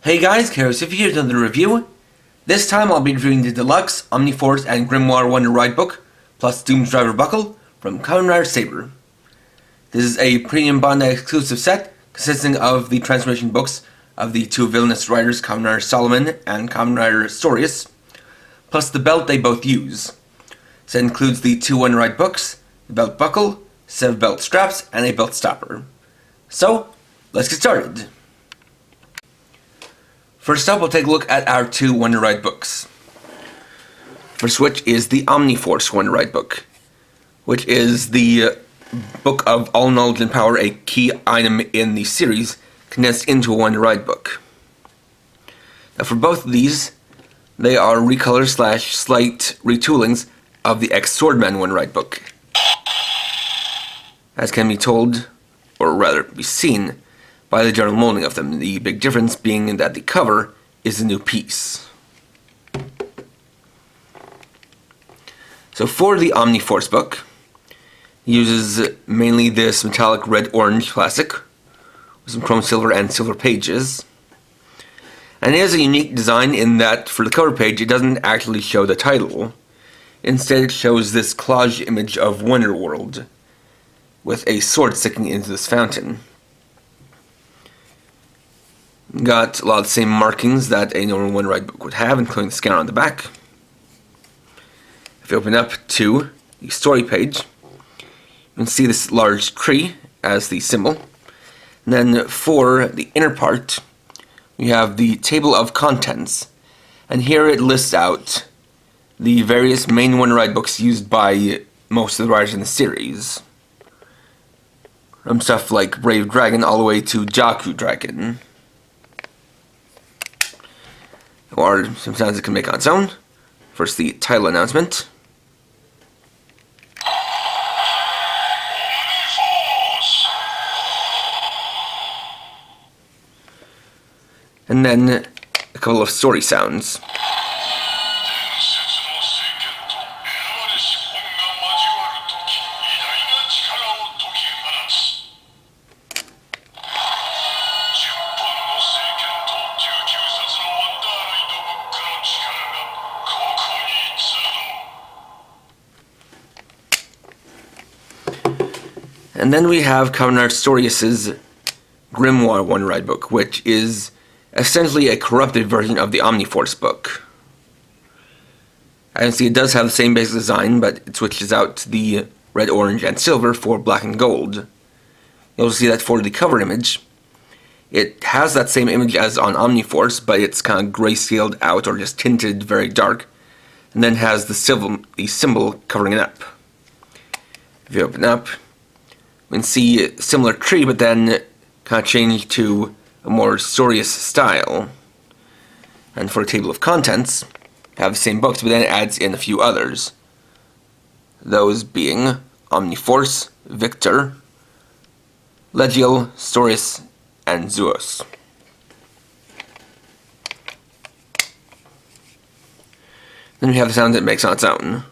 Hey guys, Kamen here with another review. This time I'll be reviewing the deluxe Omniforce and Grimoire Wonder Ride book, plus Doom's Driver Buckle from Kamen Saber. This is a premium Bandai exclusive set consisting of the transformation books of the two villainous riders Kamen Solomon and Kamen Storious, plus the belt they both use. So it includes the two Wonder Ride books, the belt buckle, set of belt straps, and a belt stopper. So, let's get started. First up, we'll take a look at our two Wonder Ride books. First which is the Omniforce Wonder Ride book, which is the book of all knowledge and power, a key item in the series, condensed into a Wonder Ride book. Now for both of these, they are recolors / slight retoolings of the ex-Swordman Wonder Ride book, as can be told, or rather be seen, by the general molding of them, the big difference being that the cover is a new piece. So for the Omniforce book, it uses mainly this metallic red-orange plastic, with some chrome silver and silver pages. And it has a unique design in that for the cover page it doesn't actually show the title. Instead it shows this collage image of Wonderworld, with a sword sticking into this fountain. Got a lot of the same markings that a normal Wonder Ride book would have, including the scanner on the back. If you open up to the story page, you can see this large tree as the symbol. And then for the inner part, we have the table of contents. And here it lists out the various main Wonder Ride books used by most of the riders in the series. From stuff like Brave Dragon all the way to Jaku Dragon. Or sometimes it can make on its own. First, the title announcement. And then a couple of story sounds. And then we have Kamen Storious's Grimoire Wonder Ride book, which is essentially a corrupted version of the Omniforce book. As you can see, it does have the same basic design, but it switches out the red, orange, and silver for black and gold. You'll see that for the cover image, it has that same image as on Omniforce, but it's kind of grayscaled out or just tinted very dark, and then has the symbol covering it up. If you open up, we can see a similar tree, but then kind of changed to a more Storious style. And for a table of contents, have the same books, but then it adds in a few others. Those being Omniforce, Victor, Legiel, Storious, and Zeus. Then we have the sound it makes on its own.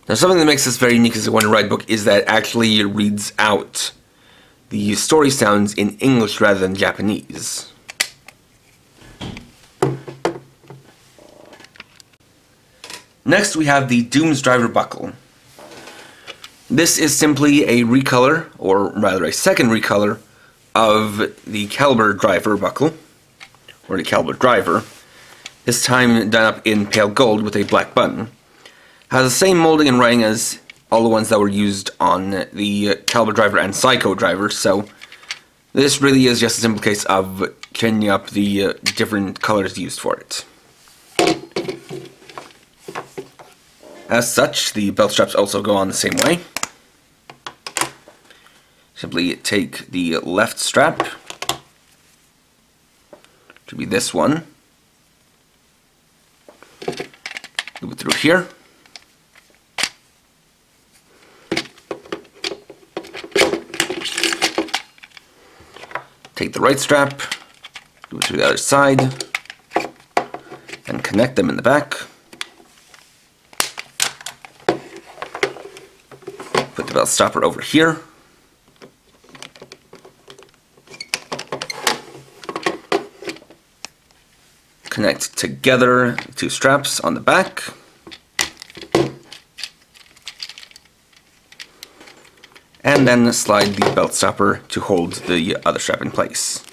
Now something that makes this very unique as a Wonder Ride book is that it actually reads out the story sounds in English rather than Japanese. Next we have the Doom's Driver Buckle. This is simply a recolor, or rather a second recolor, of the Caliber Driver Buckle, or the Caliber Driver, this time done up in pale gold with a black button. Has the same molding and writing as all the ones that were used on the Caliber Driver and Psycho Driver, so this really is just a simple case of changing up the different colors used for it. As such, the belt straps also go on the same way. Simply take the left strap, to be this one, move it through here, take the right strap, do it to the other side, and connect them in the back. Put the belt stopper over here. Connect together the two straps on the back. And then slide the belt stopper to hold the other strap in place.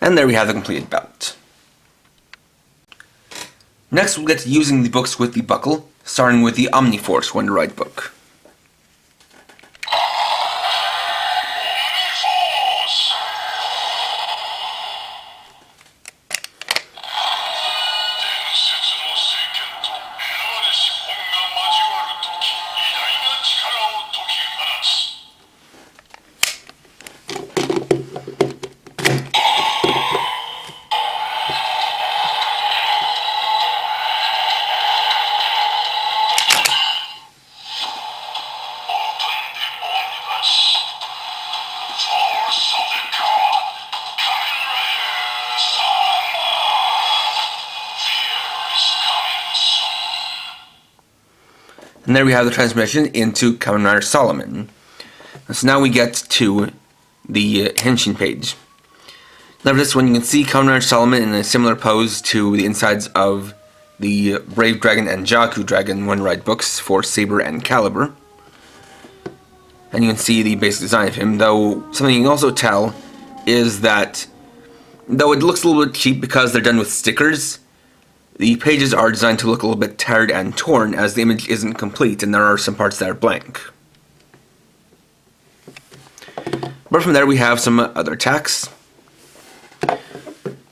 And there we have the completed belt. Next we'll get to using the books with the buckle, starting with the Omniforce One to Ride book. And there we have the transformation into Kamen Rider Solomon. So now we get to the Henshin page. Now for this one you can see Kamen Rider Solomon in a similar pose to the insides of the Brave Dragon and Jaku Dragon One Ride books for Saber and Caliber. And you can see the basic design of him, though something you can also tell is that though it looks a little bit cheap because they're done with stickers, the pages are designed to look a little bit tattered and torn as the image isn't complete and there are some parts that are blank. But from there we have some other attacks.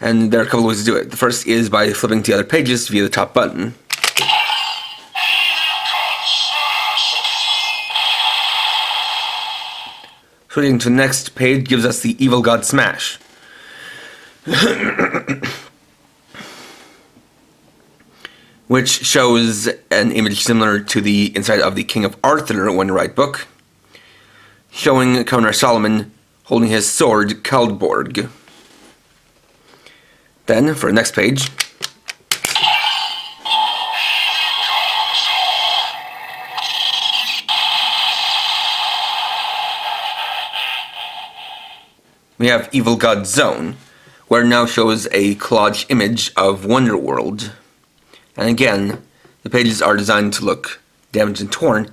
And there are a couple of ways to do it. The first is by flipping to the other pages via the top button. Switching to the next page gives us the Evil God Smash. Which shows an image similar to the inside of the King of Arthur One to Ride book, showing Kamen Rider Solomon holding his sword Kaldborg. Then, for the next page, we have Evil God Zone, where it now shows a collage image of Wonderworld. And again, the pages are designed to look damaged and torn,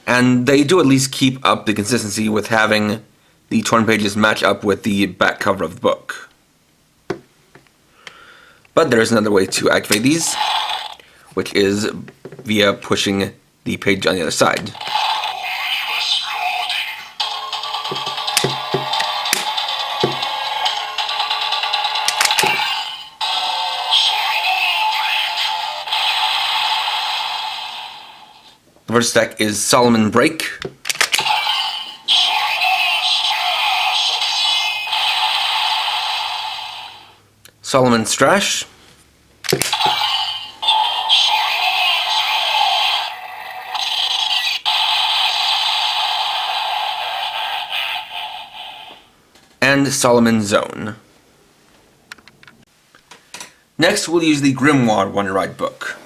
and they do at least keep up the consistency with having the torn pages match up with the back cover of the book. But there is another way to activate these, which is via pushing the page on the other side. The first attack is Solomon Break. Solomon Strash. And Solomon Zone. Next we'll use the Grimoire One to Ride book.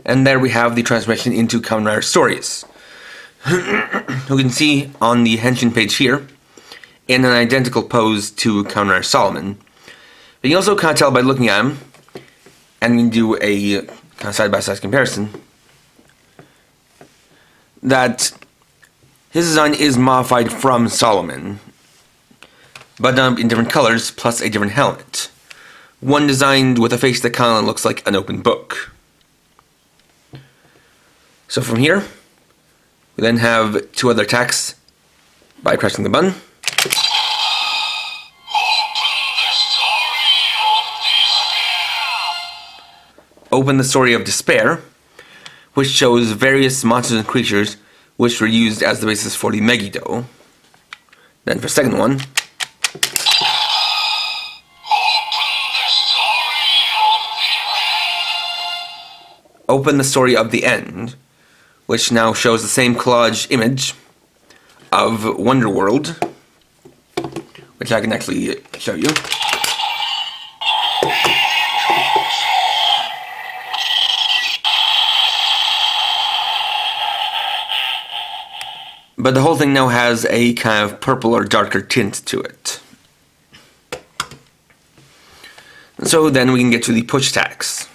And there we have the transformation into Kamen Rider Storious. You can see on the Henshin page here, in an identical pose to Kamen Rider Solomon. But you can also kind of tell by looking at him, and you can do a kind of side-by-side comparison, that His design is modified from Solomon, but done in different colors, plus a different helmet. One designed with a face that kind of looks like an open book. So from here, we then have two other attacks by pressing the button. Open the Story of Despair, which shows various monsters and creatures which were used as the basis for the Megiddo. Then for the second one, Open the Story of the End, which now shows the same collage image of Wonderworld, which I can actually show you. But the whole thing now has a kind of purple or darker tint to it. And so then we can get to the push attacks.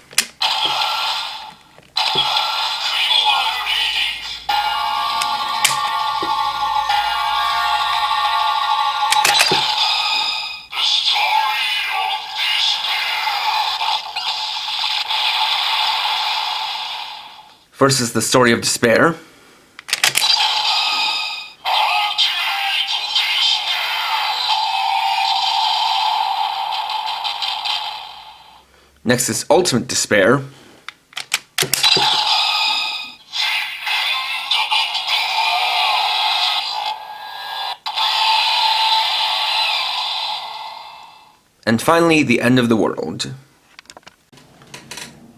First is the Story of Despair. Next is Ultimate Despair. And finally, The End of the World.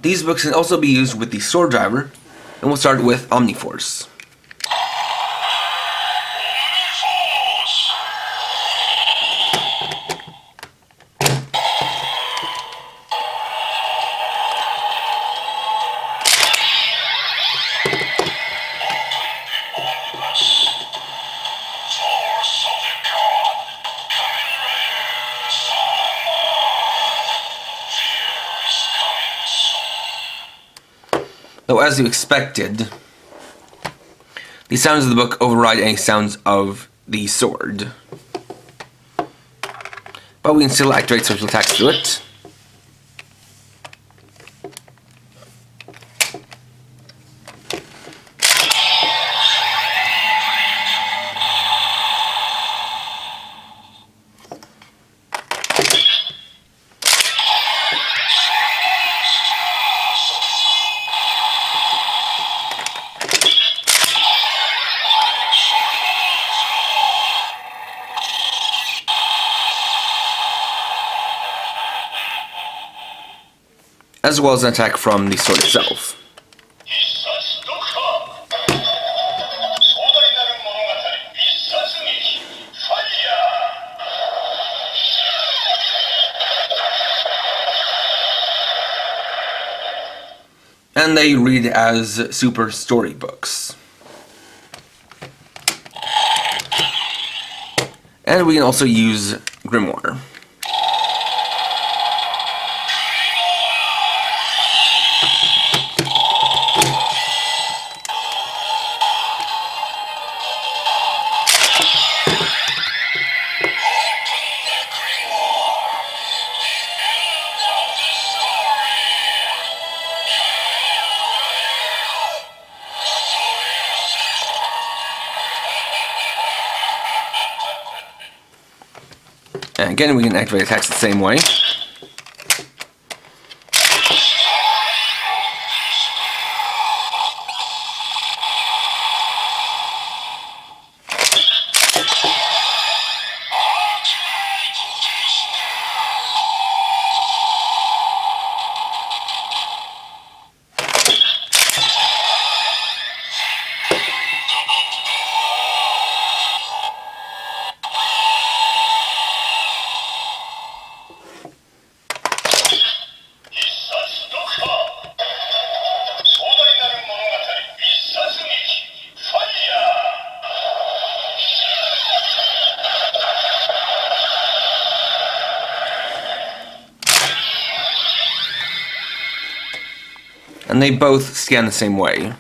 These books can also be used with the Sword Driver, and we'll start with Omniforce. Though as you expected, the sounds of the book override any sounds of the sword. But we can still activate special attacks through it. As well as an attack from the sword itself. And they read as super storybooks. And we can also use Grimoire. And again, we can activate attacks the same way. And they both scan the same way.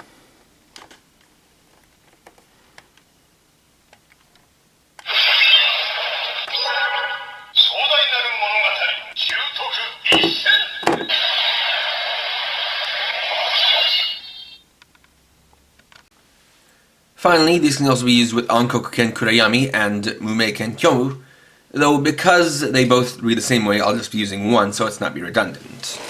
Finally, these can also be used with Ankoku Ken Kurayami and Mume Ken Kyomu, though because they both read the same way, I'll just be using one so it's not be redundant.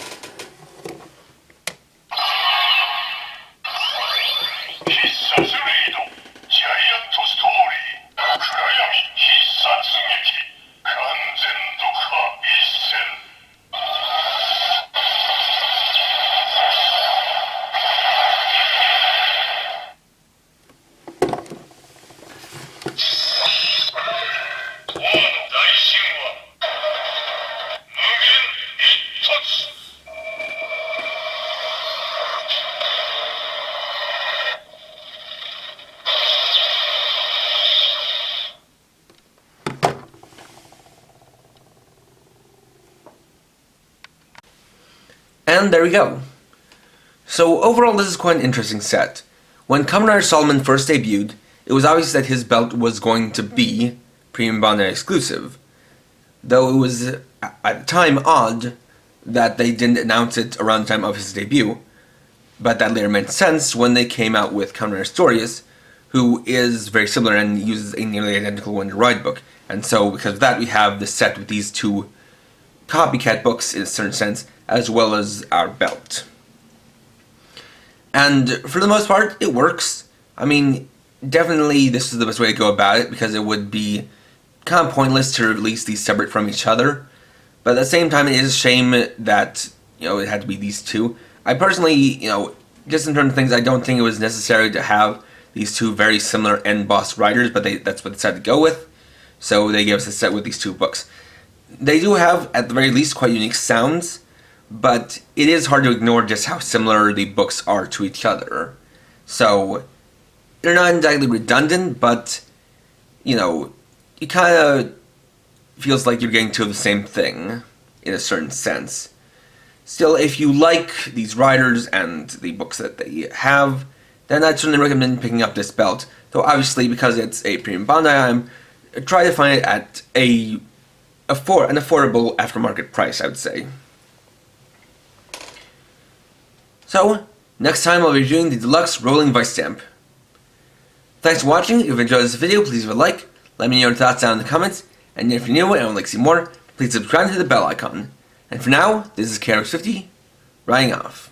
And there we go. So overall, this is quite an interesting set. When Kamen Rider Solomon first debuted, it was obvious that his belt was going to be Premium Bandai exclusive, though it was at the time odd that they didn't announce it around the time of his debut, but that later made sense when they came out with Kamen Rider Storious, who is very similar and uses a nearly identical Wonder Ride book, and so because of that we have the set with these two copycat books in a certain sense, as well as our belt. And for the most part, it works. I mean, definitely this is the best way to go about it, because it would be kind of pointless to release these separate from each other. But at the same time, it is a shame that, it had to be these two. I personally, just in terms of things, I don't think it was necessary to have these two very similar end boss riders, but that's what they decided to go with. So they gave us a set with these two books. They do have, at the very least, quite unique sounds, but it is hard to ignore just how similar the books are to each other. So, they're not exactly redundant, but, it kind of feels like you're getting two of the same thing, in a certain sense. Still, if you like these riders and the books that they have, then I'd certainly recommend picking up this belt. Though obviously, because it's a Premium Bandai, try to find it at an affordable aftermarket price, I would say. So, next time I'll be reviewing the Deluxe Rolling Vice Stamp. Thanks for watching. If you enjoyed this video, please leave a like, let me know your thoughts down in the comments, and if you're new and would like to see more, please subscribe and hit the bell icon. And for now, this is KRX50, writing off.